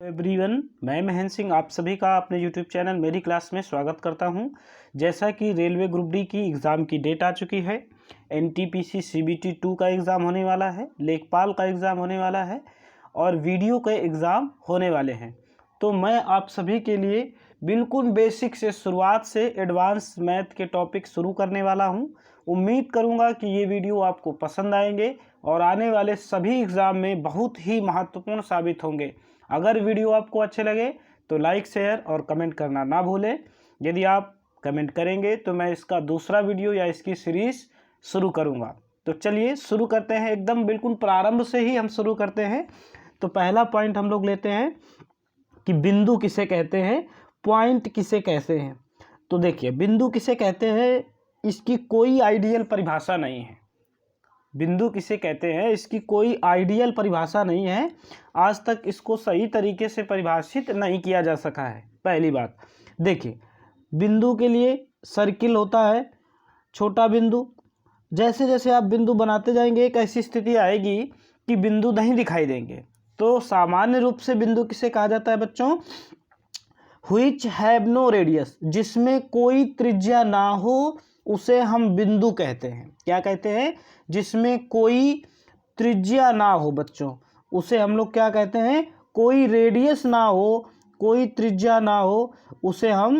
Everyone, मैं महेंद्र सिंह आप सभी का अपने यूट्यूब चैनल मेरी क्लास में स्वागत करता हूं। जैसा कि रेलवे ग्रुप डी की एग्ज़ाम की डेट आ चुकी है, एनटीपीसी सीबीटी 2 का एग्ज़ाम होने वाला है, लेखपाल का एग्ज़ाम होने वाला है और वीडियो के एग्ज़ाम होने वाले हैं। तो मैं आप सभी के लिए बिल्कुल बेसिक से शुरुआत से एडवांस मैथ के टॉपिक शुरू करने वाला हूं। उम्मीद करूंगा कि ये वीडियो आपको पसंद आएंगे और आने वाले सभी एग्ज़ाम में बहुत ही महत्वपूर्ण साबित होंगे। अगर वीडियो आपको अच्छे लगे तो लाइक, शेयर और कमेंट करना ना भूलें। यदि आप कमेंट करेंगे तो मैं इसका दूसरा वीडियो या इसकी सीरीज़ शुरू करूंगा। तो चलिए शुरू करते हैं, एकदम बिल्कुल प्रारंभ से ही हम शुरू करते हैं। तो पहला पॉइंट हम लोग लेते हैं कि बिंदु किसे कहते हैं, पॉइंट किसे कहते हैं। तो देखिए, बिंदु किसे कहते हैं, इसकी कोई आइडियल परिभाषा नहीं है। बिंदु किसे कहते हैं, इसकी कोई आइडियल परिभाषा नहीं है। आज तक इसको सही तरीके से परिभाषित नहीं किया जा सका है। पहली बात देखिए, बिंदु के लिए सर्किल होता है, छोटा बिंदु। जैसे जैसे आप बिंदु बनाते जाएंगे एक ऐसी स्थिति आएगी कि बिंदु नहीं दिखाई देंगे। तो सामान्य रूप से बिंदु किसे कहा जाता है बच्चों, व्हिच हैव नो रेडियस, जिसमें कोई त्रिज्या ना हो उसे हम बिंदु कहते हैं। क्या कहते हैं, जिसमें कोई त्रिज्या ना हो बच्चों, उसे हम लोग क्या कहते हैं, कोई रेडियस ना हो, कोई त्रिज्या ना हो, उसे हम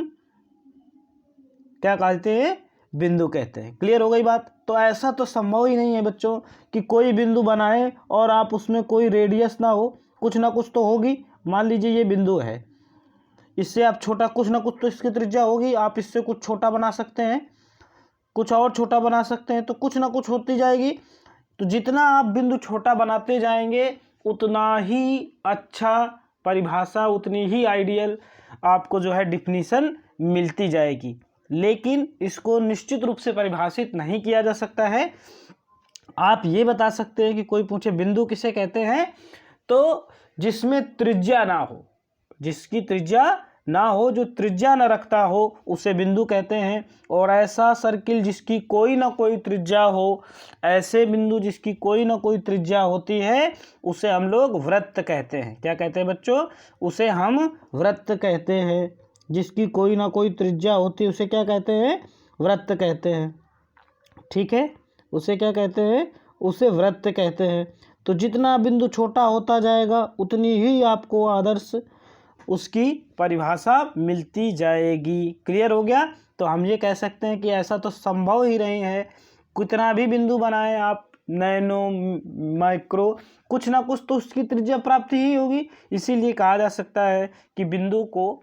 क्या कहते हैं, बिंदु कहते हैं। क्लियर हो गई बात। तो ऐसा तो संभव ही नहीं है बच्चों कि कोई बिंदु बनाए और आप उसमें कोई रेडियस ना हो, कुछ ना कुछ तो होगी। मान लीजिए ये बिंदु है, इससे आप छोटा कुछ ना कुछ तो इसकी त्रिज्या होगी। आप इससे कुछ छोटा बना सकते हैं, कुछ और छोटा बना सकते हैं, तो कुछ ना कुछ होती जाएगी। तो जितना आप बिंदु छोटा बनाते जाएंगे उतना ही अच्छा परिभाषा, उतनी ही आइडियल आपको जो है डिफिनीशन मिलती जाएगी। लेकिन इसको निश्चित रूप से परिभाषित नहीं किया जा सकता है। आप ये बता सकते हैं कि कोई पूछे बिंदु किसे कहते हैं, तो जिसमें त्रिज्या ना हो, जिसकी त्रिज्या ना हो, जो त्रिज्या न रखता हो उसे बिंदु कहते हैं। और ऐसा सर्किल जिसकी कोई ना कोई त्रिज्या हो, ऐसे बिंदु जिसकी कोई ना कोई त्रिज्या होती है, उसे हम लोग वृत्त कहते हैं। क्या कहते हैं बच्चों, उसे हम वृत्त कहते हैं। जिसकी कोई ना कोई त्रिज्या होती है उसे क्या कहते हैं, वृत्त कहते हैं। ठीक है, उसे क्या कहते हैं, उसे वृत्त कहते हैं। तो जितना बिंदु छोटा होता जाएगा उतनी ही आपको आदर्श उसकी परिभाषा मिलती जाएगी। क्लियर हो गया। तो हम ये कह सकते हैं कि ऐसा तो संभव ही नहीं है, कितना भी बिंदु बनाए आप, नैनो, माइक्रो, कुछ ना कुछ तो उसकी त्रिज्या प्राप्ति ही होगी। इसीलिए कहा जा सकता है कि बिंदु को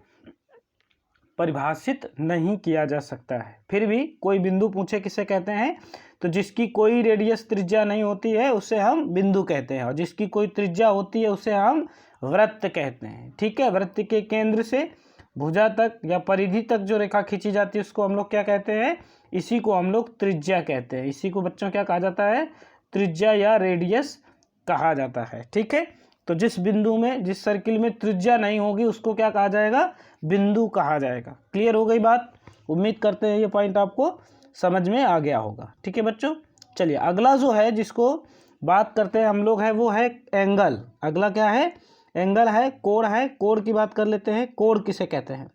परिभाषित नहीं किया जा सकता है। फिर भी कोई बिंदु पूछे किसे कहते हैं, तो जिसकी कोई रेडियस त्रिज्या नहीं होती है उसे हम बिंदु कहते हैं, और जिसकी कोई त्रिज्या होती है उसे हम वृत्त कहते हैं। ठीक है, वृत्त के केंद्र से भुजा तक या परिधि तक जो रेखा खींची जाती है उसको हम लोग क्या कहते हैं, इसी को हम लोग त्रिज्या कहते हैं। इसी को बच्चों क्या कहा जाता है, त्रिज्या या रेडियस कहा जाता है। ठीक है, तो जिस बिंदु में, जिस सर्किल में त्रिज्या नहीं होगी उसको क्या कहा जाएगा, बिंदु कहा जाएगा। क्लियर हो गई बात। उम्मीद करते हैं ये पॉइंट आपको समझ में आ गया होगा। ठीक है बच्चों, चलिए अगला जो है जिसको बात करते हैं हम लोग है वो है एंगल। अगला क्या है, एंगल है, कोण है। कोण की बात कर लेते हैं, कोण किसे कहते हैं।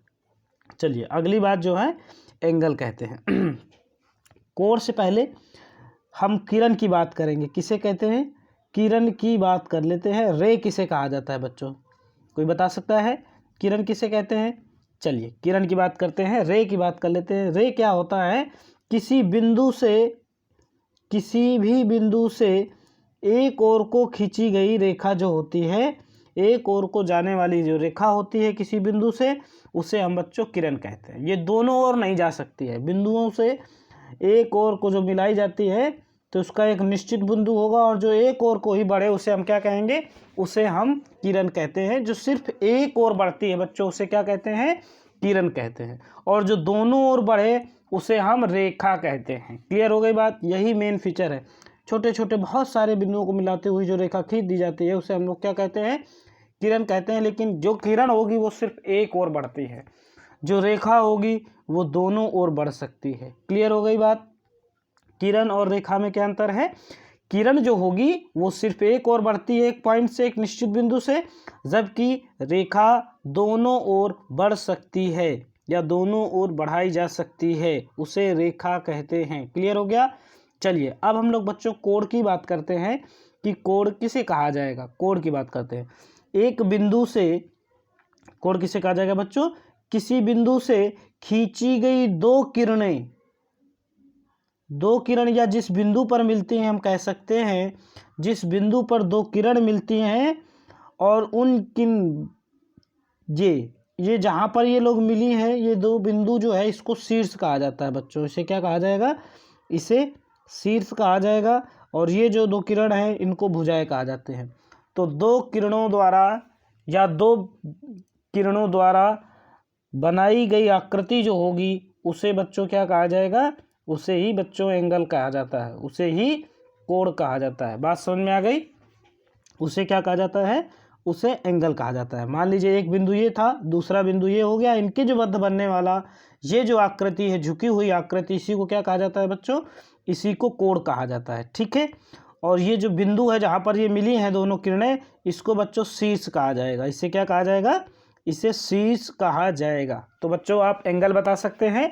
चलिए अगली बात जो है एंगल कहते हैं। कोण से पहले हम किरण की बात करेंगे। किसे कहते हैं, किरण की बात कर लेते हैं। रे किसे कहा जाता है बच्चों, कोई बता सकता है किरण किसे कहते हैं। चलिए किरण की बात करते हैं, रे की बात कर लेते हैं। रे क्या होता है, किसी बिंदु से, किसी भी बिंदु से एक ओर को खींची गई रेखा जो होती है, एक ओर को जाने वाली जो रेखा होती है किसी बिंदु से, उसे हम बच्चों किरण कहते हैं। ये दोनों ओर नहीं जा सकती है, बिंदुओं से एक ओर को जो मिलाई जाती है तो उसका एक निश्चित बिंदु होगा, और जो एक ओर को ही बढ़े उसे हम क्या कहेंगे, उसे हम किरण कहते हैं। जो सिर्फ एक ओर बढ़ती है बच्चों उसे क्या कहते हैं, किरण कहते हैं। और जो दोनों ओर बढ़े उसे हम रेखा कहते हैं। क्लियर हो गई बात। यही मेन फीचर है, छोटे छोटे बहुत सारे बिंदुओं को मिलाते हुए जो रेखा खींच दी जाती है उसे हम लोग क्या कहते हैं, किरण कहते हैं। लेकिन जो किरण होगी वो सिर्फ एक ओर बढ़ती है, जो रेखा होगी वो दोनों ओर बढ़ सकती है। क्लियर हो गई बात। किरण और रेखा में क्या अंतर है, किरण जो होगी वो सिर्फ एक ओर बढ़ती है एक पॉइंट से, एक निश्चित बिंदु से, जबकि रेखा दोनों ओर बढ़ सकती है या दोनों ओर बढ़ाई जा सकती है, उसे रेखा कहते हैं। क्लियर हो गया। चलिए अब हम लोग बच्चों कोण की बात करते हैं कि कोण किसे कहा जाएगा। कोण की बात करते हैं। एक बिंदु से कोण किसे कहा जाएगा बच्चों? किसी बिंदु से खींची गई दो किरण या जिस बिंदु पर मिलती हैं, हम कह सकते हैं जिस बिंदु पर दो किरण मिलती हैं और उन किन ये जहाँ पर ये लोग मिली हैं, ये दो बिंदु जो है इसको शीर्ष कहा जाता है बच्चों। इसे क्या कहा जाएगा? इसे शीर्ष कहा जाएगा। और ये जो दो किरण हैं इनको भुजाएं कहा जाते हैं। तो दो किरणों द्वारा बनाई गई आकृति जो होगी उसे बच्चों क्या कहा जाएगा? उसे ही बच्चों एंगल कहा जाता है, उसे ही कोण कहा जाता है। बात समझ में आ गई? उसे क्या कहा जाता है? उसे एंगल कहा जाता है। मान लीजिए एक बिंदु ये था, दूसरा बिंदु ये हो गया, इनके जो मध्य बनने वाला ये जो आकृति है, झुकी हुई आकृति, इसी को क्या कहा जाता है बच्चों? इसी को कोण कहा जाता है। ठीक है। और ये जो बिंदु है जहाँ पर ये मिली हैं दोनों किरणें, इसको बच्चों शीर्ष कहा जाएगा। इसे क्या कहा जाएगा? इसे शीर्ष कहा जाएगा। तो बच्चों आप एंगल बता सकते हैं,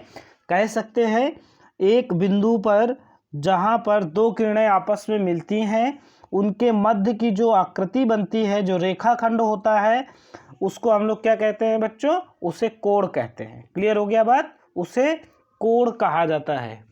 कह सकते हैं एक बिंदु पर जहाँ पर दो किरणें आपस में मिलती हैं, उनके मध्य की जो आकृति बनती है, जो रेखाखंड होता है, उसको हम लोग क्या कहते हैं बच्चों? उसे कोण कहते हैं। क्लियर हो गया बात? उसे कोण कहा जाता है।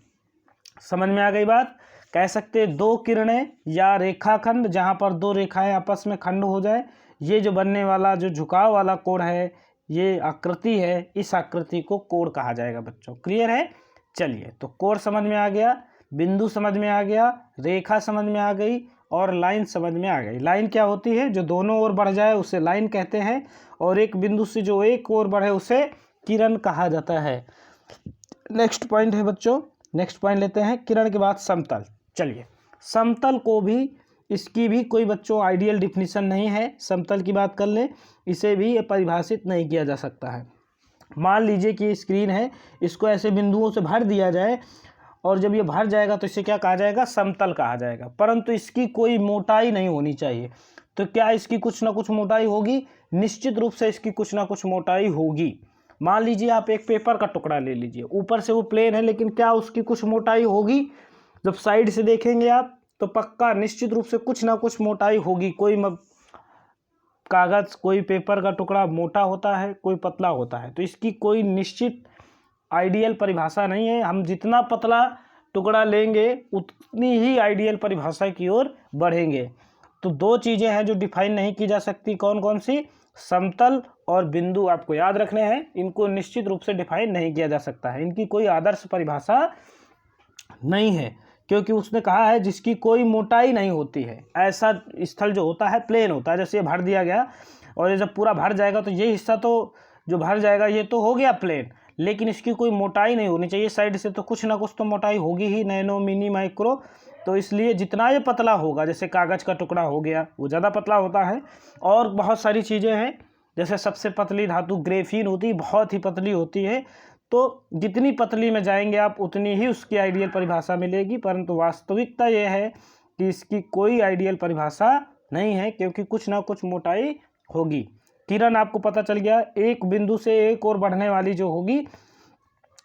समझ में आ गई बात? कह सकते हैं दो किरणें या रेखाखंड जहाँ पर दो रेखाएं आपस में खंड हो जाए, ये जो बनने वाला जो झुकाव वाला कोण है, ये आकृति है, इस आकृति को कोण कहा जाएगा बच्चों। क्लियर है? चलिए, तो कोण समझ में आ गया, बिंदु समझ में आ गया, रेखा समझ में आ गई और लाइन समझ में आ गई। लाइन क्या होती है? जो दोनों ओर बढ़ जाए उसे लाइन कहते हैं, और एक बिंदु से जो एक ओर बढ़े उसे किरण कहा जाता है। नेक्स्ट पॉइंट है बच्चों, नेक्स्ट पॉइंट लेते हैं किरण के बाद समतल। चलिए, समतल को भी, इसकी भी कोई बच्चों आइडियल डिफिनीशन नहीं है। समतल की बात कर लें, इसे भी परिभाषित नहीं किया जा सकता है। मान लीजिए कि स्क्रीन है, इसको ऐसे बिंदुओं से भर दिया जाए और जब ये भर जाएगा तो इसे क्या कहा जाएगा? समतल कहा जाएगा। परंतु इसकी कोई मोटाई नहीं होनी चाहिए। तो क्या इसकी कुछ ना कुछ मोटाई होगी? निश्चित रूप से इसकी कुछ ना कुछ मोटाई होगी। मान लीजिए आप एक पेपर का टुकड़ा ले लीजिए, ऊपर से वो प्लेन है, लेकिन क्या उसकी कुछ मोटाई होगी? जब साइड से देखेंगे आप तो पक्का निश्चित रूप से कुछ ना कुछ मोटाई होगी। कोई कागज, कोई पेपर का टुकड़ा मोटा होता है, कोई पतला होता है। तो इसकी कोई निश्चित आइडियल परिभाषा नहीं है। हम जितना पतला टुकड़ा लेंगे उतनी ही आइडियल परिभाषा की ओर बढ़ेंगे। तो दो चीज़ें हैं जो डिफाइन नहीं की जा सकती। कौन कौन सी? समतल और बिंदु आपको याद रखने हैं। इनको निश्चित रूप से डिफाइन नहीं किया जा सकता है, इनकी कोई आदर्श परिभाषा नहीं है, क्योंकि उसने कहा है जिसकी कोई मोटाई नहीं होती है। ऐसा स्थल जो होता है प्लेन होता है। जैसे ये भर दिया गया और ये जब पूरा भर जाएगा तो ये हिस्सा तो जो भर जाएगा ये तो हो गया प्लेन, लेकिन इसकी कोई मोटाई नहीं होनी चाहिए। साइड से तो कुछ ना कुछ तो मोटाई होगी ही, नैनो, मिनी, माइक्रो। तो इसलिए जितना ये पतला होगा, जैसे कागज़ का टुकड़ा हो गया वो ज़्यादा पतला होता है, और बहुत सारी चीज़ें हैं। जैसे सबसे पतली धातु ग्रेफीन होती है, बहुत ही पतली होती है। तो जितनी पतली में जाएंगे आप उतनी ही उसकी आइडियल परिभाषा मिलेगी। परंतु वास्तविकता यह है कि इसकी कोई आइडियल परिभाषा नहीं है, क्योंकि कुछ ना कुछ मोटाई होगी। किरण आपको पता चल गया, एक बिंदु से एक और बढ़ने वाली जो होगी,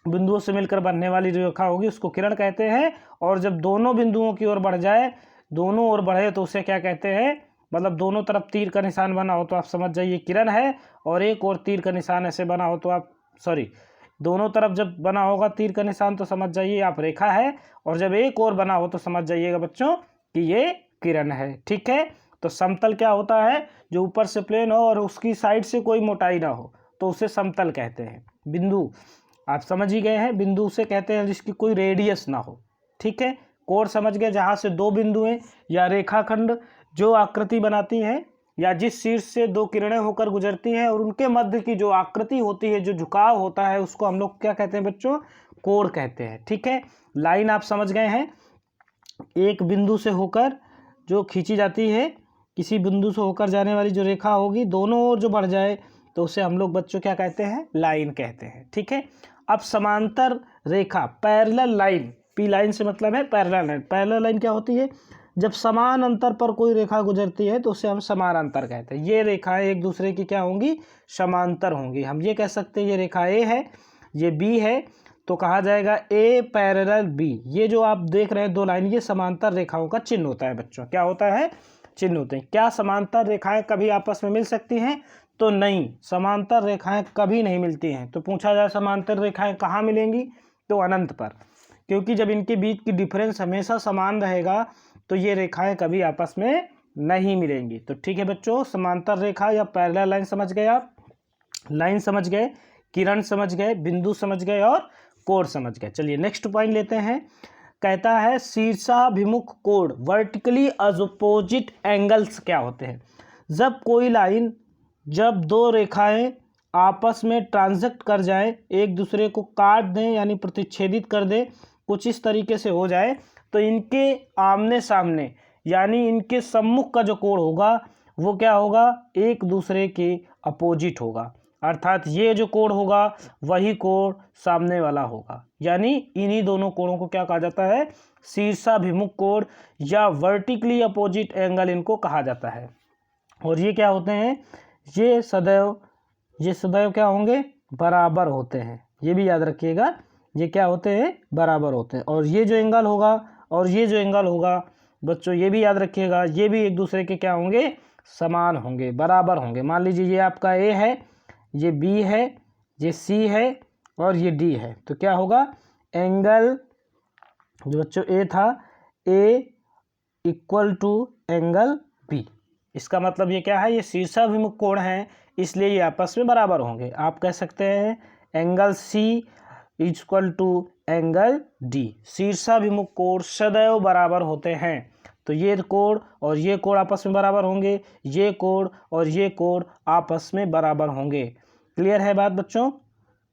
बिंदुओं से मिलकर बनने वाली जो रेखा होगी उसको किरण कहते हैं। और जब दोनों बिंदुओं की ओर बढ़ जाए, दोनों ओर बढ़े तो उसे क्या कहते हैं? मतलब दोनों तरफ तीर का निशान बना हो तो आप समझ जाइए किरण है, और एक और तीर का निशान ऐसे बना हो तो आप दोनों तरफ जब बना होगा तीर का निशान तो समझ जाइए आप रेखा है, और जब एक और बना हो तो समझ जाइएगा बच्चों कि ये किरण है। ठीक है। तो समतल क्या होता है? जो ऊपर से प्लेन हो और उसकी साइड से कोई मोटाई ना हो, तो उसे समतल कहते हैं। बिंदु आप समझ ही गए हैं, बिंदु से कहते हैं जिसकी कोई रेडियस ना हो। ठीक है। कोण समझ गए, जहाँ से दो बिंदुएं या रेखाखंड जो आकृति बनाती हैं, या जिस शीर्ष से दो किरणें होकर गुजरती हैं और उनके मध्य की जो आकृति होती है, जो झुकाव होता है, उसको हम लोग क्या कहते हैं बच्चों? कोण कहते हैं। ठीक है। लाइन आप समझ गए हैं, एक बिंदु से होकर जो खींची जाती है, किसी बिंदु से होकर जाने वाली जो रेखा होगी, दोनों ओर जो बढ़ जाए तो उसे हम लोग बच्चों क्या कहते हैं? लाइन कहते हैं। ठीक है। अब समांतर रेखा, पैरेलल लाइन, पी लाइन से मतलब है पैरेलल लाइन। पैरेलल लाइन क्या होती है? जब समान अंतर पर कोई रेखा गुजरती है तो उसे हम समानांतर कहते हैं। ये रेखाएं एक दूसरे की क्या होंगी, समांतर होंगी। हम ये कह सकते हैं ये रेखा ए है, ये बी है, तो कहा जाएगा ए पैरेलल बी। ये जो आप देख रहे हैं दो लाइन, ये समांतर रेखाओं का चिन्ह होता है बच्चों। क्या होता है, चिन्ह होते हैं। क्या समांतर रेखाएं कभी आपस में मिल सकती हैं, तो नहीं, समांतर रेखाएं कभी नहीं मिलती हैं। तो पूछा जाए समांतर रेखाएं कहाँ मिलेंगी, तो अनंत पर, क्योंकि जब इनके बीच की डिफरेंस हमेशा समान रहेगा तो ये रेखाएं कभी आपस में नहीं मिलेंगी। तो ठीक है बच्चों, समांतर रेखा या पैरेलल लाइन समझ गए आप, लाइन समझ गए, किरण समझ गए, बिंदु समझ गए और कोण समझ गए। चलिए नेक्स्ट पॉइंट लेते हैं। कहता है शीर्षाभिमुख कोण वर्टिकली अपोजिट एंगल्स क्या होते हैं। जब कोई लाइन, जब दो रेखाएं आपस में ट्रांजैक्ट कर जाए, एक दूसरे को काट दें यानी प्रतिच्छेदित कर दें, कुछ इस तरीके से हो जाए, तो इनके आमने सामने यानी इनके सम्मुख का जो कोण होगा वो क्या होगा, एक दूसरे के अपोजिट होगा। अर्थात ये जो कोण होगा वही कोण सामने वाला होगा, यानी इन्हीं दोनों कोणों को क्या कहा जाता है, शीर्षाभिमुख कोण या वर्टिकली अपोजिट एंगल इनको कहा जाता है। और ये क्या होते हैं, ये सदैव क्या होंगे, बराबर होते हैं। ये भी याद रखिएगा, ये क्या होते हैं, बराबर होते हैं। और ये जो एंगल होगा और ये जो एंगल होगा बच्चों, ये भी याद रखिएगा, ये भी एक दूसरे के क्या होंगे, समान होंगे, बराबर होंगे। मान लीजिए ये आपका ए है, ये बी है, ये सी है और ये डी है, तो क्या होगा, एंगल जो बच्चों ए था, ए इक्वल टू एंगल बी। इसका मतलब ये क्या है, ये शीर्षाभिमुख कोण है, इसलिए ये आपस में बराबर होंगे। आप कह सकते हैं angle C equal to angle D. शीर्षाभिमुख कोण सदैव बराबर होते हैं। तो ये कोण और ये कोण आपस में बराबर होंगे, ये कोण और ये कोण आपस में बराबर होंगे। क्लियर है बात बच्चों,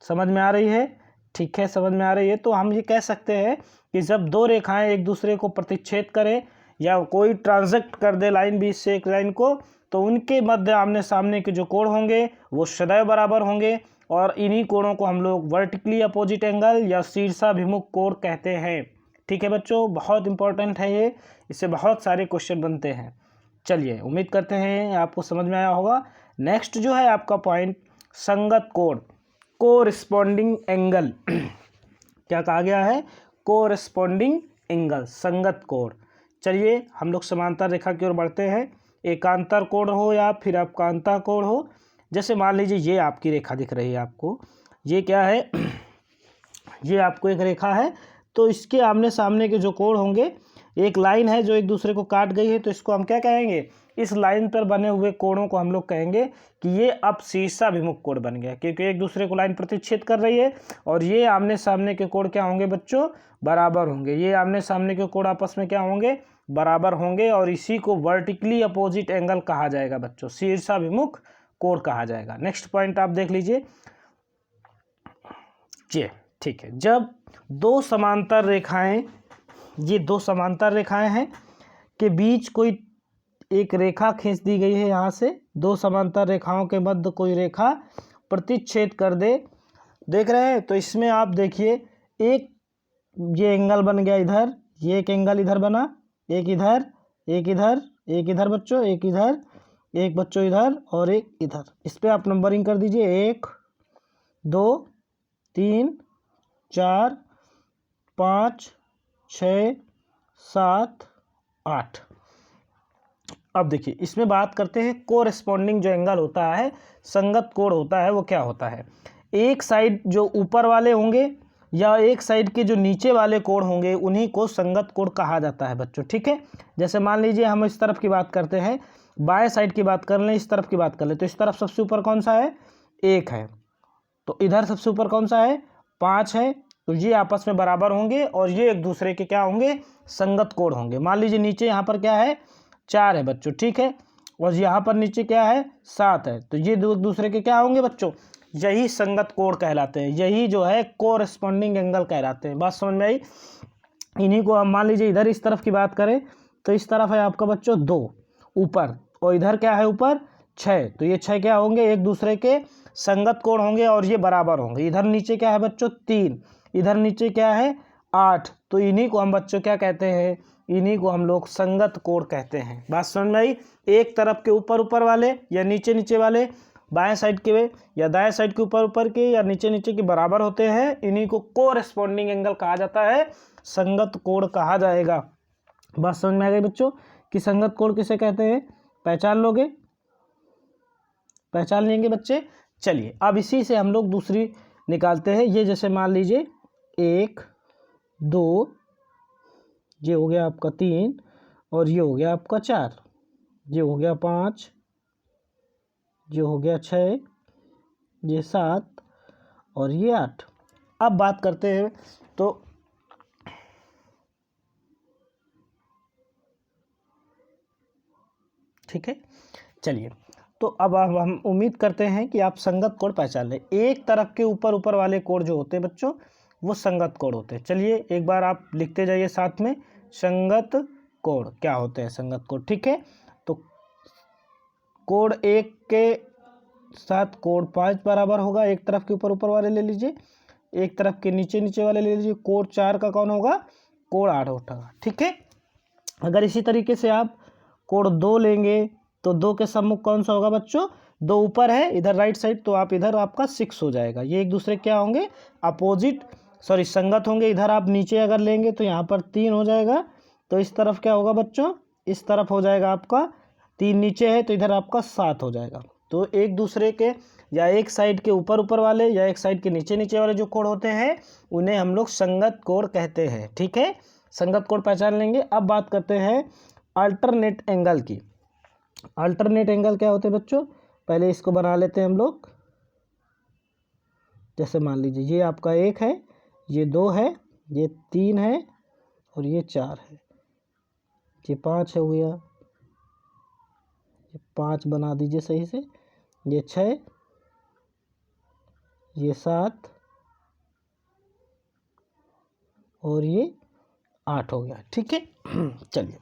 समझ में आ रही है, ठीक है, समझ में आ रही है। तो हम ये कह सकते हैं कि जब दो रेखाएं एक दूसरे को प्रतिच्छेद करें या कोई ट्रांजैक्ट कर दे लाइन बीच से एक लाइन को, तो उनके मध्य आमने सामने के जो कोण होंगे वो सदैव बराबर होंगे, और इन्हीं कोणों को हम लोग वर्टिकली अपोजिट एंगल या शीर्षाभिमुख कोण कहते हैं। ठीक है बच्चों, बहुत इंपॉर्टेंट है ये, इससे बहुत सारे क्वेश्चन बनते हैं। चलिए उम्मीद करते हैं आपको समझ में आया होगा। नेक्स्ट जो है आपका पॉइंट, संगत कोण, कोरिस्पॉन्डिंग एंगल क्या कहा गया है, कोरिस्पॉन्डिंग एंगल, संगत कोण। चलिए हम लोग समांतर रेखा की ओर बढ़ते हैं। एकांतर कोण हो या फिर अपकांतर कोण हो, जैसे मान लीजिए ये आपकी रेखा दिख रही है आपको, ये क्या है, ये आपको एक रेखा है, तो इसके आमने सामने के जो कोण होंगे, एक लाइन है जो एक दूसरे को काट गई है, तो इसको हम क्या कहेंगे, इस लाइन पर बने हुए कोणों को हम लोग कहेंगे कि ये अब शीर्षाभिमुख कोण बन गया, क्योंकि एक दूसरे को लाइन प्रतिच्छेद कर रही है। और ये आमने सामने के कोण क्या होंगे बच्चों, बराबर होंगे। ये आमने सामने के कोण आपस में क्या होंगे, बराबर होंगे, और इसी को वर्टिकली अपोजिट एंगल कहा जाएगा बच्चों, शीर्षाभिमुख कोण कहा जाएगा। नेक्स्ट पॉइंट आप देख लीजिए, ये ठीक है, जब दो समांतर रेखाएं, ये दो समांतर रेखाएं हैं के बीच कोई एक रेखा खींच दी गई है, यहाँ से दो समांतर रेखाओं के मध्य कोई रेखा प्रतिच्छेद कर दे, देख रहे हैं, तो इसमें आप देखिए एक ये एंगल बन गया इधर, ये एक एंगल इधर बना, एक इधर, एक इधर, एक इधर बच्चों, एक इधर, एक बच्चों इधर और एक इधर। इस पर आप नंबरिंग कर दीजिए, 1 2 3 4 5 6 7 8। अब देखिए इसमें बात करते हैं कोरेस्पॉन्डिंग जो एंगल होता है, संगत कोण होता है, वो क्या होता है। एक साइड जो ऊपर वाले होंगे या एक साइड के जो नीचे वाले कोण होंगे उन्हीं को संगत कोण कहा जाता है बच्चों। ठीक है, जैसे मान लीजिए हम इस तरफ की बात करते हैं, बाएं साइड की बात कर लें, इस तरफ की बात कर लें, तो इस तरफ सबसे ऊपर कौन सा है, 1 है, तो इधर सबसे ऊपर कौन सा है, 5 है, तो ये आपस में बराबर होंगे और ये एक दूसरे के क्या होंगे, संगत कोण होंगे। मान लीजिए नीचे यहाँ पर क्या है, 4 है बच्चों, ठीक है, और यहाँ पर नीचे क्या है, 7 है, तो ये दो दूसरे के क्या होंगे बच्चों, यही संगत कोण कहलाते हैं, यही जो है कोरेस्पॉन्डिंग एंगल कहलाते हैं। बात समझ में आई। इन्हीं को हम मान लीजिए इधर इस तरफ की बात करें तो इस तरफ है आपका बच्चों 2 ऊपर, और इधर क्या है ऊपर 6, तो ये 6 क्या होंगे, एक दूसरे के संगत कोण होंगे और ये बराबर होंगे। इधर नीचे क्या है बच्चों 3, इधर नीचे क्या है 8, तो इन्हीं को हम बच्चों क्या कहते हैं, इन्हीं को हम लोग संगत कोड कहते हैं। बात समझ में आई? एक तरफ के ऊपर ऊपर वाले या नीचे नीचे वाले, बाएं साइड के या दाएं साइड के ऊपर ऊपर के या नीचे नीचे के बराबर होते हैं, इन्हीं को कोरेस्पॉन्डिंग एंगल कहा जाता है, संगत कोण कहा जाएगा। बात समझ में आ गई बच्चों कि संगत कोण किसे कहते हैं? पहचान लोगे? पहचान लेंगे बच्चे। चलिए अब इसी से हम लोग दूसरी निकालते हैं। ये जैसे मान लीजिए 1 2, ये हो गया आपका 3 और ये हो गया आपका 4, ये हो गया 5, ये हो गया 6, ये 7 और ये 8। अब बात करते हैं तो ठीक है। चलिए तो अब हम उम्मीद करते हैं कि आप संगत कोण पहचान लें। एक तरफ के ऊपर ऊपर वाले कोण जो होते हैं बच्चों वो संगत कोण होते हैं। चलिए एक बार आप लिखते जाइए साथ में, संगत कोण क्या होते हैं, संगत कोण। ठीक है, तो कोण 1 के साथ कोण 5 बराबर होगा, एक तरफ के ऊपर ऊपर वाले ले लीजिए, एक तरफ के नीचे नीचे वाले ले लीजिए। कोण 4 का कौन होगा? कोण 8 होगा। ठीक है, अगर इसी तरीके से आप कोण 2 लेंगे तो 2 के सम्मुख कौन सा होगा बच्चों? 2 ऊपर है इधर राइट साइड, तो आप इधर आपका 6 हो जाएगा। ये एक दूसरे क्या होंगे? अपोजिट संगत होंगे। इधर आप नीचे अगर लेंगे तो यहाँ पर 3 हो जाएगा, तो इस तरफ क्या होगा बच्चों? इस तरफ हो जाएगा आपका 3 नीचे है तो इधर आपका 7 हो जाएगा। तो एक दूसरे के या एक साइड के ऊपर ऊपर वाले या एक साइड के नीचे नीचे वाले जो कोण होते हैं उन्हें हम लोग संगत कोण कहते हैं। ठीक है, संगत कोण पहचान लेंगे। अब बात करते हैं अल्टरनेट एंगल की। अल्टरनेट एंगल क्या होते हैं बच्चों? पहले इसको बना लेते हैं हम लोग। जैसे मान लीजिए ये आपका 1 है, ये 2 है, ये 3 है और ये 4 है, ये 5 हो गया, ये 5 बना दीजिए सही से, ये 6, ये 7 और ये 8 हो गया। ठीक है, चलिए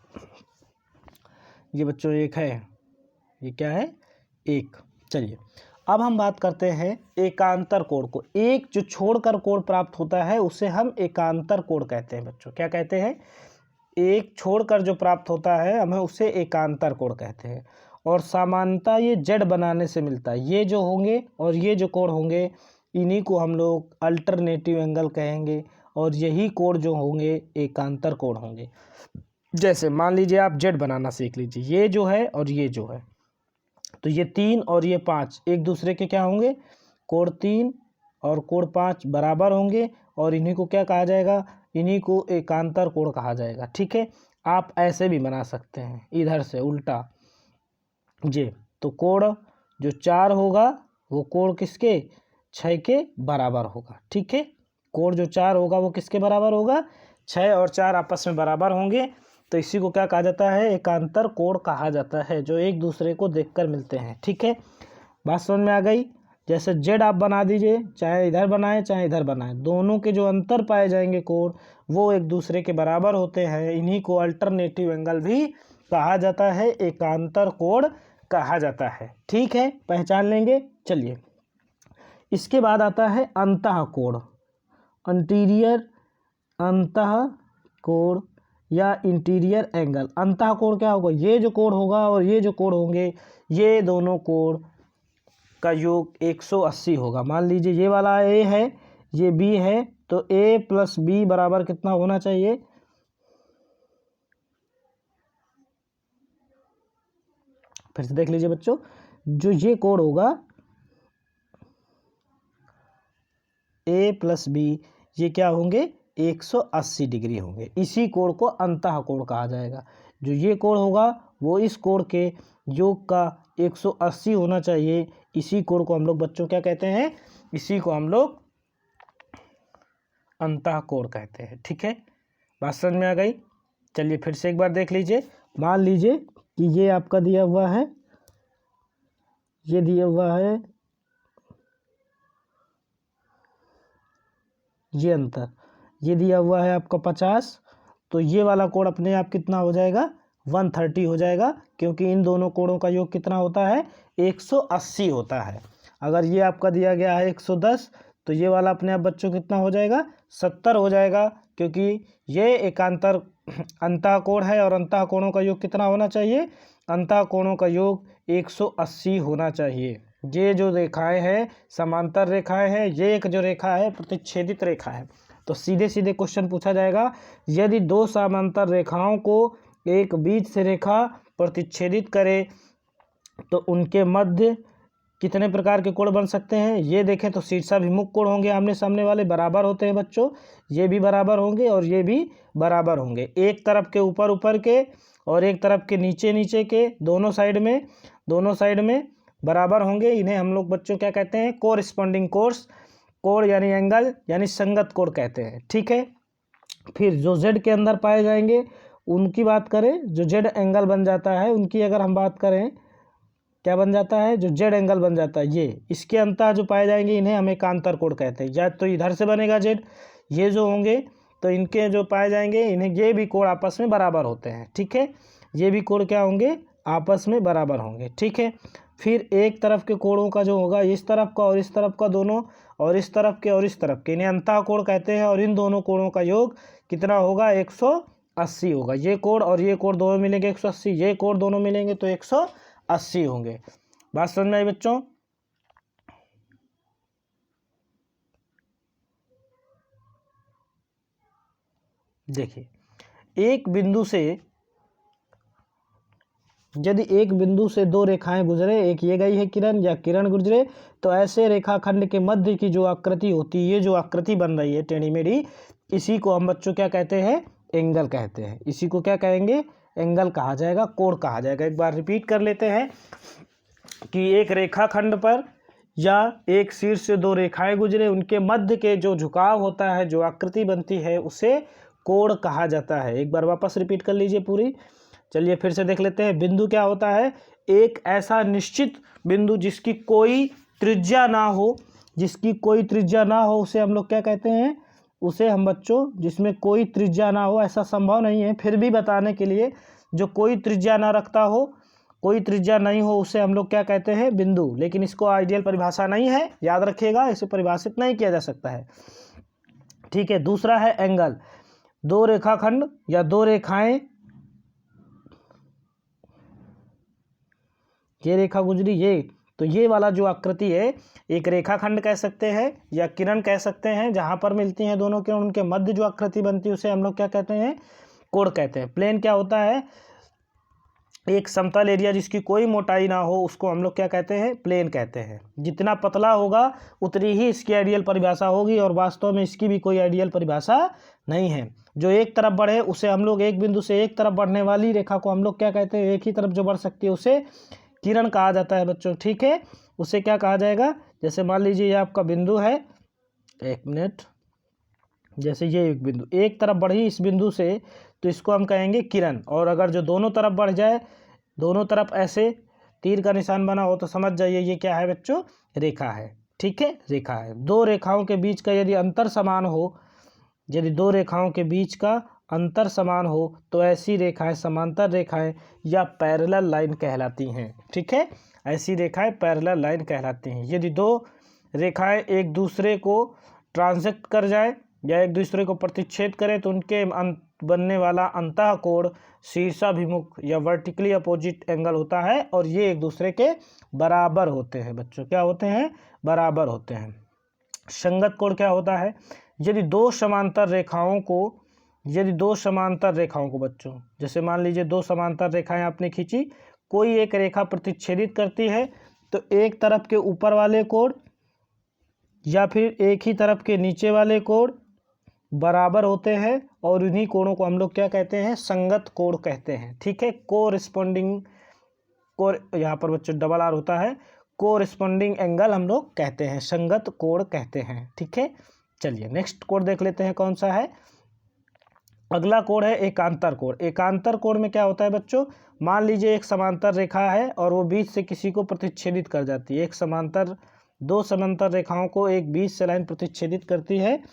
ये बच्चों 1 है, ये क्या है? 1। चलिए अब हम बात करते हैं एकांतर कोण को। एक जो छोड़कर कोण प्राप्त होता है उसे हम एकांतर कोण कहते हैं बच्चों। क्या कहते हैं? एक छोड़कर जो प्राप्त होता है हमें उसे एकांतर कोण कहते हैं। और सामान्यतः ये जेड बनाने से मिलता है। ये जो होंगे और ये जो कोण होंगे इन्हीं को हम लोग अल्टरनेटिव एंगल कहेंगे, और यही कोण जो होंगे एकांतर कोण होंगे। जैसे मान लीजिए आप जेड बनाना सीख लीजिए, ये जो है और ये जो है, तो ये 3 और ये 5 एक दूसरे के क्या होंगे? कोण 3 और कोण 5 बराबर होंगे, और इन्हीं को क्या कहा जाएगा? इन्हीं को एकांतर कोण कहा जाएगा। ठीक है, आप ऐसे भी बना सकते हैं इधर से उल्टा ये, तो कोण जो 4 होगा वो कोण किसके? 6 के बराबर होगा। ठीक है, कोण जो 4 होगा वो किसके बराबर होगा? 6 और 4 आपस में बराबर होंगे, तो इसी को क्या कहा जाता है? एकांतर कोण कहा जाता है, जो एक दूसरे को देखकर मिलते हैं। ठीक है, बात समझ में आ गई? जैसे जेड आप बना दीजिए, चाहे इधर बनाएं चाहे इधर बनाएं, दोनों के जो अंतर पाए जाएंगे कोण वो एक दूसरे के बराबर होते हैं। इन्हीं को अल्टरनेटिव एंगल भी कहा जाता है, एकांतर कोण कहा जाता है। ठीक है, पहचान लेंगे। चलिए इसके बाद आता है अंतः कोण, इंटीरियर अंतः कोण या इंटीरियर एंगल। अंतः कोण क्या होगा? ये जो कोण होगा और ये जो कोण होंगे, ये दोनों कोण का योग 180 होगा। मान लीजिए ये वाला ए है, ये बी है, तो ए प्लस बी बराबर कितना होना चाहिए? फिर से देख लीजिए बच्चों, जो ये कोण होगा ए प्लस बी, ये क्या होंगे? 180 डिग्री होंगे। इसी कोण को अंतः कोण कहा जाएगा। जो ये कोण होगा वो इस कोण के योग का 180 होना चाहिए। इसी कोण को हम लोग बच्चों क्या कहते हैं? इसी को हम लोग अंतः कोण कहते हैं। ठीक है, बात समझ में आ गई? चलिए फिर से एक बार देख लीजिए। मान लीजिए कि ये आपका दिया हुआ है, ये दिया हुआ है, ये अंतर, ये दिया हुआ है आपका 50, तो ये वाला कोण अपने आप कितना हो जाएगा? 130 हो जाएगा, क्योंकि इन दोनों कोणों का योग कितना होता है? 180 होता है। अगर ये आपका दिया गया है 110, तो ये वाला अपने आप बच्चों कितना हो जाएगा, 70 हो जाएगा, क्योंकि ये एकांतर अंतःकोण है और अंतःकोणों का योग कितना होना चाहिए, अंतःकोणों का योग 180 होना चाहिए। ये जो रेखाएं हैं समांतर रेखाएं हैं, ये एक जो रेखा है प्रतिच्छेदित रेखा है। तो सीधे सीधे क्वेश्चन पूछा जाएगा, यदि दो समांतर रेखाओं को एक बीच से रेखा प्रतिच्छेदित करे तो उनके मध्य कितने प्रकार के कोण बन सकते हैं। ये देखें तो शीर्षाभिमुख कोण होंगे, आमने सामने वाले बराबर होते हैं बच्चों, ये भी बराबर होंगे और ये भी बराबर होंगे। एक तरफ के ऊपर ऊपर के और एक तरफ के नीचे नीचे के, दोनों साइड में बराबर होंगे। इन्हें हम लोग बच्चों क्या कहते हैं, कोरिस्पॉन्डिंग कोर्स, कोण यानी एंगल यानी संगत कोण कहते हैं। ठीक है, फिर जो जेड के अंदर पाए जाएंगे उनकी बात करें, जो जेड एंगल बन जाता है उनकी अगर हम बात करें, क्या बन जाता है, जो जेड एंगल बन जाता है, ये इसके अंतः जो पाए जाएंगे इन्हें हम एकांतर कोण कहते हैं। या तो इधर से बनेगा जेड, ये जो होंगे तो इनके जो पाए जाएंगे इन्हें, ये भी कोण आपस में बराबर होते हैं। ठीक है, ये भी कोण क्या होंगे, आपस में बराबर होंगे। ठीक है, फिर एक तरफ के कोणों का जो होगा, इस तरफ का और इस तरफ का दोनों, और इस तरफ के और इस तरफ के, इन्हें अंतः कोण कहते हैं। और इन दोनों कोणों का योग कितना होगा, 180 होगा। ये कोण और ये कोण दोनों मिलेंगे 180, ये कोण दोनों मिलेंगे तो 180 होंगे। बात समझ में आई बच्चों। देखिए, एक बिंदु से यदि एक बिंदु से दो रेखाएं गुजरे, एक ये गई है किरण या किरण गुजरे, तो ऐसे रेखाखंड के मध्य की जो आकृति होती है, ये जो आकृति बन रही है टेढ़ी मेढ़ी, इसी को हम बच्चों क्या कहते हैं, एंगल कहते हैं। इसी को क्या कहेंगे, एंगल कहा जाएगा, कोण कहा जाएगा। एक बार रिपीट कर लेते हैं कि एक रेखाखंड पर या एक शीर्ष से दो रेखाएं गुजरे, उनके मध्य के जो झुकाव होता है, जो आकृति बनती है, उसे कोण कहा जाता है। एक बार वापस रिपीट कर लीजिए पूरी। चलिए फिर से देख लेते हैं। बिंदु क्या होता है, एक ऐसा निश्चित बिंदु जिसकी कोई त्रिज्या ना हो, जिसकी कोई त्रिज्या ना हो उसे हम लोग क्या कहते हैं, उसे हम बच्चों, जिसमें कोई त्रिज्या ना हो, ऐसा संभव नहीं है, फिर भी बताने के लिए, जो कोई त्रिज्या ना रखता हो, कोई त्रिज्या नहीं हो, उसे हम लोग क्या कहते हैं, बिंदु। लेकिन इसको आइडियल परिभाषा नहीं है, याद रखिएगा, इसे परिभाषित नहीं किया जा सकता है। ठीक है, दूसरा है एंगल। दो रेखाखंड या दो रेखाएं, ये रेखा गुजरी, ये तो ये वाला जो आकृति है, एक रेखाखंड कह सकते हैं या किरण कह सकते हैं, जहां पर मिलती हैं दोनों किरण, उनके मध्य जो आकृति बनती है उसे हम लोग क्या कहते हैं, कोण कहते हैं। प्लेन क्या होता है, एक समतल एरिया जिसकी कोई मोटाई ना हो, उसको हम लोग क्या कहते हैं, प्लेन कहते हैं। जितना पतला होगा उतनी ही इसकी आइडियल परिभाषा होगी, और वास्तव में इसकी भी कोई आइडियल परिभाषा नहीं है। जो एक तरफ बढ़े उसे हम लोग, एक बिंदु से एक तरफ बढ़ने वाली रेखा को हम लोग क्या कहते हैं, एक ही तरफ जो बढ़ सकती है उसे किरण कहा जाता है बच्चों। ठीक है, उसे क्या कहा जाएगा, जैसे मान लीजिए ये आपका बिंदु है, एक मिनट, जैसे ये एक बिंदु एक तरफ बढ़ी इस बिंदु से, तो इसको हम कहेंगे किरण। और अगर जो दोनों तरफ बढ़ जाए, दोनों तरफ ऐसे तीर का निशान बना हो, तो समझ जाइए ये क्या है बच्चों, रेखा है। ठीक है, रेखा है। दो रेखाओं के बीच का यदि अंतर समान हो, यदि दो रेखाओं के बीच का अंतर समान हो, तो ऐसी रेखाएं समांतर रेखाएं या पैरेलल लाइन कहलाती हैं। ठीक है, ऐसी रेखाएं पैरेलल लाइन कहलाती हैं। यदि दो रेखाएं एक दूसरे को ट्रांसेक्ट कर जाए या एक दूसरे को प्रतिच्छेद करें, तो उनके बनने वाला अंतः कोण शीर्षाभिमुख या वर्टिकली अपोजिट एंगल होता है, और ये एक दूसरे के बराबर होते हैं बच्चों। क्या होते हैं, बराबर होते हैं। संगत कोण क्या होता है, यदि दो समांतर रेखाओं को बच्चों, जैसे मान लीजिए दो समांतर रेखाएं आपने खींची, कोई एक रेखा प्रतिच्छेदित करती है, तो एक तरफ के ऊपर वाले कोण या फिर एक ही तरफ के नीचे वाले कोण बराबर होते हैं, और उन्हीं कोणों को हम लोग क्या कहते हैं, संगत कोण कहते हैं। ठीक है, कोरिस्पॉन्डिंग कोण, यहाँ पर बच्चों डबल आर होता है, कोरिस्पॉन्डिंग एंगल हम लोग कहते हैं, संगत कोण कहते हैं। ठीक है, चलिए नेक्स्ट कोण देख लेते हैं कौन सा है। अगला कोण है एकांतर कोण। एकांतर कोण में क्या होता है बच्चों, मान लीजिए एक समांतर रेखा है और वो बीच से किसी को प्रतिच्छेदित कर जाती है। दो समांतर रेखाओं को एक बीच से लाइन प्रतिच्छेदित करती है,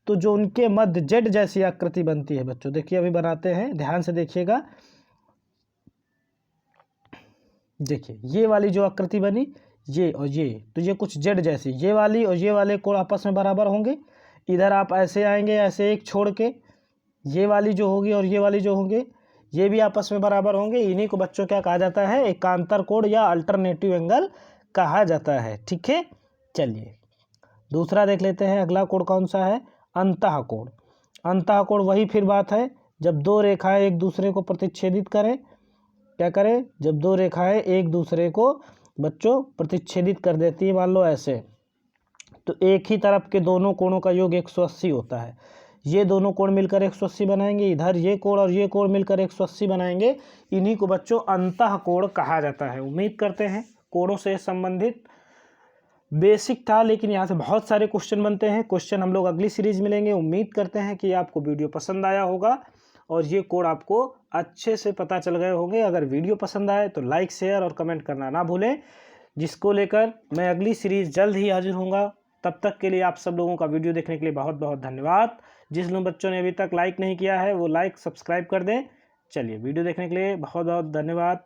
तो जो उनके मध्य जेड जैसी आकृति बनती है बच्चों, देखिए अभी बनाते हैं, ध्यान से देखिएगा। देखिए ये वाली जो आकृति बनी, ये और ये, तो ये कुछ जेड जैसी, ये वाली और ये वाले कोण आपस में बराबर होंगे। इधर आप ऐसे आएंगे, ऐसे एक छोड़ के, ये वाली जो होगी और ये वाली जो होंगे ये भी आपस में बराबर होंगे। इन्हीं को बच्चों क्या कहा जाता है, एकांतर कोण या अल्टरनेटिव एंगल कहा जाता है। ठीक है, चलिए दूसरा देख लेते हैं। अगला कोण कौन सा है, अंतः कोण। अंतः कोण वही फिर बात है, जब दो रेखाएं एक दूसरे को प्रतिच्छेदित करें, क्या करें, जब दो रेखाएं एक दूसरे को बच्चों प्रतिच्छेदित कर देती है, मान लो ऐसे, तो एक ही तरफ के दोनों कोणों का योग 180 होता है। ये दोनों कोण मिलकर 180 बनाएंगे, इधर ये कोण और ये कोण मिलकर 180 बनाएंगे। इन्हीं को बच्चों अंतः कोण कहा जाता है। उम्मीद करते हैं कोणों से संबंधित बेसिक था, लेकिन यहाँ से बहुत सारे क्वेश्चन बनते हैं। क्वेश्चन हम लोग अगली सीरीज में लेंगे। उम्मीद करते हैं कि आपको वीडियो पसंद आया होगा और ये कोड आपको अच्छे से पता चल गए होंगे। अगर वीडियो पसंद आए तो लाइक, शेयर और कमेंट करना ना भूलें, जिसको लेकर मैं अगली सीरीज़ जल्द ही हाजिर होऊंगा। तब तक के लिए आप सब लोगों का वीडियो देखने के लिए बहुत बहुत धन्यवाद। जिस लोग बच्चों ने अभी तक लाइक नहीं किया है वो लाइक, सब्सक्राइब कर दें। चलिए, वीडियो देखने के लिए बहुत बहुत धन्यवाद।